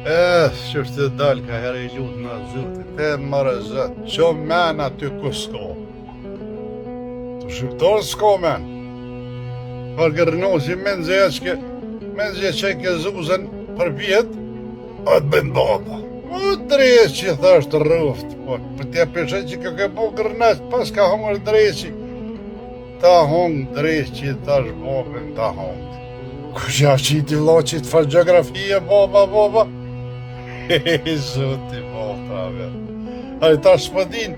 Qështë të dalë ka herë I lutë në zotit, te mërë zëtë, që men aty ku s'ko. Të shqiptarë s'ko men. Për gërnosi men zhe që ke zuzën për vjetë, atë bënë baba. O drejës që thashtë rëft, për tja peshe që ke po gërnes, pas ka hongër drejës që ta hongë drejës që thash babën ta hongë. Kusha që I t'i vlo që të fash geografie, baba. Zoti botrave. Ai tash s'pëdin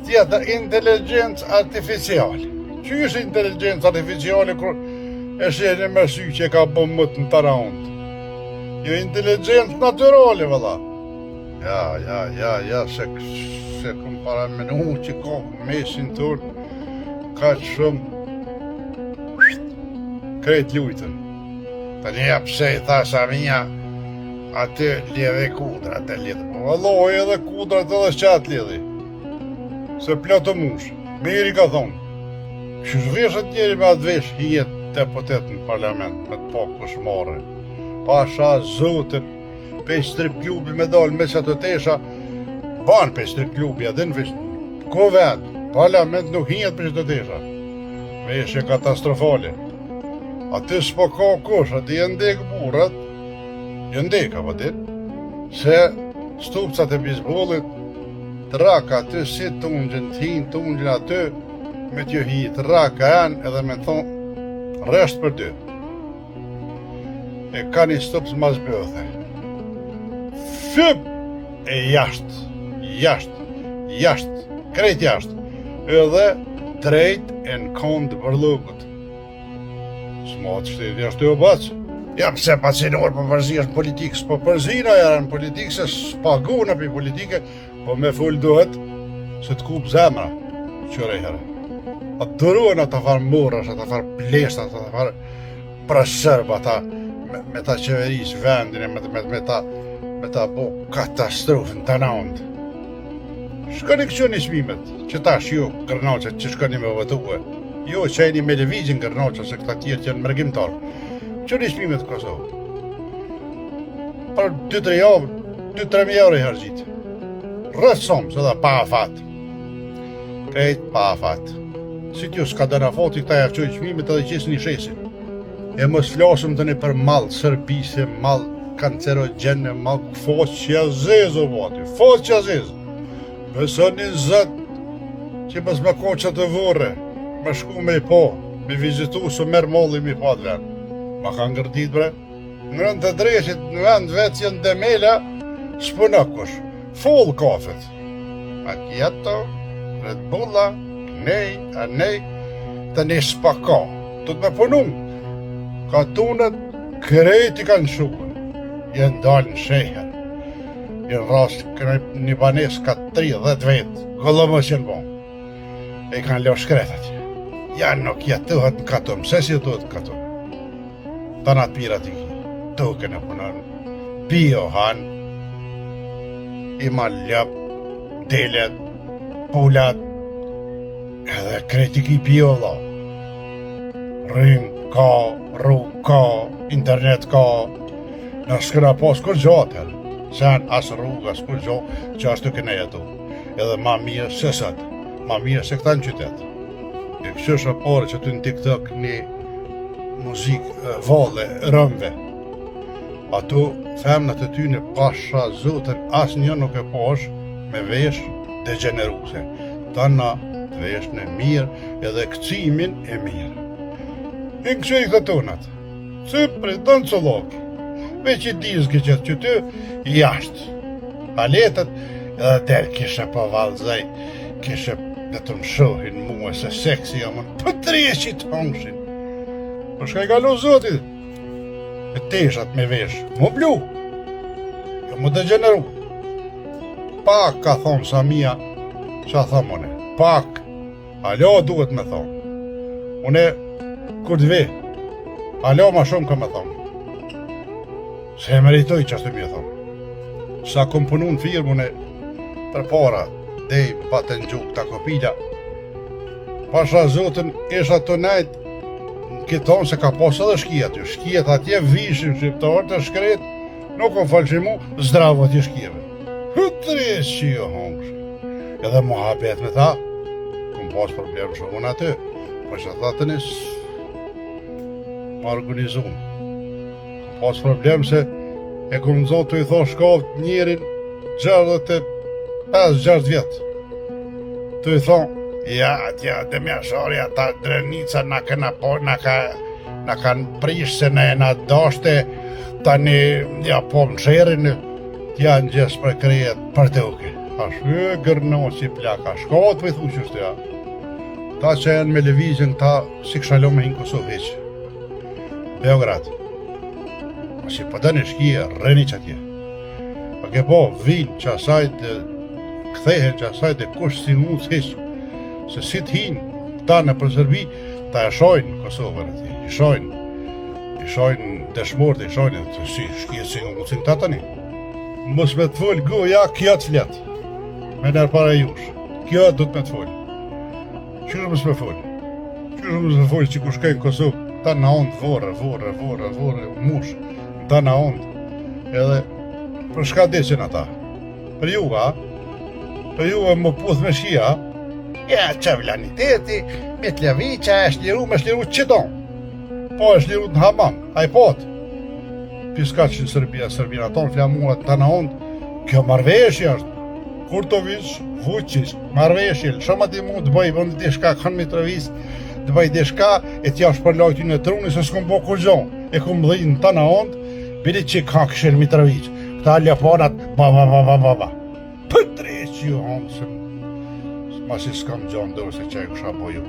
tjetër inteligencë artificiale. Që është inteligencë artificiale kur e sheni me sy që ka bën më të tarant. Jo inteligencë natyrale valla. Ja, se këm para menu që ka mesin tërë ka që shumë krejt lujtën. Të një pse I thasha minja aty lidhe kudra, atë lidhe. Valloj edhe kudrat edhe qatë lidhe. Se platë mush, meri ka thonë. Që zhveshët njeri me atë vesh, hijet deputet në parlament, me të pak kushmare. Pasha zotën, pe strip klubi me dalë me që të tesha, banë pe strip klubi, adin vesh, ko vetë, parlament nuk hijet pe që të tesha. Veshe katastrofale. Aty s'po ka kush, aty e ndek burat, ndeka po dit, se stupcat e bizbollit, të raka aty si tungjën, tungjën aty, me t'ju hi të raka janë edhe me thonë, resht për dy. E ka një stups mas bëthe. Fyp! E jashtë, krejt jashtë, edhe drejt e në kondë bërlugët. S'matë shteti ashtu o bacë. Ja pse pacinor për përzi është politikës, po përzina jarë në politikë se s'paguna për politike, po me full duhet se t'kup zemra, qëre herë. A të dëruen ata farë morash, ata farë pleshta, ata farë prasërb, ata me ta qeverisë vendin, me ta bo katastrofën të nëndë. Shkoni këqoni smimet, që tash ju, Gërnoqët, që shkoni me vëtue. Jo, që e një me levizin Gërnoqët, se këta tjerë që janë mërgjimtarë. Që një shmimet të Kosovë? Për 2-3 javë, 2-3 euro I hargjit. Rësëm, se da pa afat. Krejt pa afat. Si t'ju s'ka dëna fati këta javqoj shmimet edhe qesë një shesin. E mos flasëm të një për malë sërbise, malë kancerogene, malë fosqjazez o vati. Fosqjazez. Besë një zëtë që mos me ko që të vore, me shku me I po, me vizitu së merë molli mi pa të venë. Ma ka ngërdit bre, në rënd të dreshit në vend vetë janë demela, s'puna kush, full kafet. Macchiato, Red Bulla, nej, të një s'paka, të me punu. Ka tunët, krejti kanë shuën, jenë dalë në sheher. Jenë rast një banes ka 30 vetë, gëllëmës jenë bon. E kanë leo shkretat. Janë nuk jetuhet në katëm, se si jetuhet në katëm. Tanat pirat I token e punën, bio han, I maljap, delet, pulat, edhe kritik I bio dha. Rrim ka, rrug ka, internet ka, në s'këna pas kur gjatër, sen as rrug, as kur gjatë, që ashtu këne jetu. Edhe ma mirë se sëtë, ma mirë se këta në qytet. E këshësha pare që ty në TikTok një muzikë valle, rëmve. Ato femnat e tyne pasha zotën as një nuk e pash me vesh degeneruse. Tana të vesh në mirë edhe këcimin e mirë. E këshë I këtonat, cypri, dënë colloki, veç I dizgi që ty jashtë. Paletët edhe der kishe pa valzaj, kishe dhe të më shohin mua se seksi jamën për 300 hongshin. Për shka I kalu zotit, e teshat me vesh, mu blu, jo mu degeneru. Pak ka thonë sa mija, qa thomë une, pak, alo duhet me thonë. Une, kur të ve, alo ma shumë ka me thonë. Se e meritoj që ashtë mi e thonë. Sa kom punu në firmë une, për para, dej patën gjuk të kopila. Pasha zotën, isha të najtë, këtë tonë se ka posë edhe shkijat, shkijat atje vishin shqiptarë të shkret, nuk o falë që mu, zdravo t'i shkjeve. Hëtëres që jo hongsh. Edhe muhabet me ta, këm pas problem shumë në aty, po që tha të nis, më organizum. Këm pas problem se e këm nëzot të i tho shkavt njerin 65-6 vjetë. Të i thonë, ja, dhe mja shorja, ta drenica na kanë prish se na e na dashte, tani, ja, po më qerin, ja në gjesë për krejet për të uke. Ashtë, gërno si plaka, shkot për i thu qështë, ja. Ta që janë me levizjen, ta si këshalo me hinë Kosovë heqë. Beograd. A si për dënë shkije, rëni që atje. A ke po, vinë që asajt, kthehen që asajt e kush si mund s'heqë. Se si t'hinë, ta në për Serbi, ta e shojnë Kosovën atje. I shojnë dëshmorët, i shojnë, si shkije si mund si në ta tani. Mos me të folë goja, kjo të fletë. Me nërë para jush. Kjo do të me të folë. Qërë mos me folë? Qërë mos me folë që ku shkajnë Kosovë? Ta në ondë vorë, mush. Ta në ondë. Edhe, për shka deqen ata? Për juve, a? Për juve më puth me shia, a? Ja, që vlaniteti, me të ljavi që e shliru me shliru qëton. Po e shliru në hamam, a i potë. Piska që në Serbina tonë, flamuat të në ondë, kjo marveshje është. Kurtovic, Vučić, marveshje, shumë ati mund të bëj, bëndë të shka kanë Mitrovic, të bëj të shka, e t'ja është përlojt në truni, se s'kom po kur gjon. E kom dhejnë të në ondë, bili që ka këshel Mitrovic. Këta ljaponat, ba. Pëtre që ju hongë, se ma si s'kam gjonë dorë se që e kësha boju,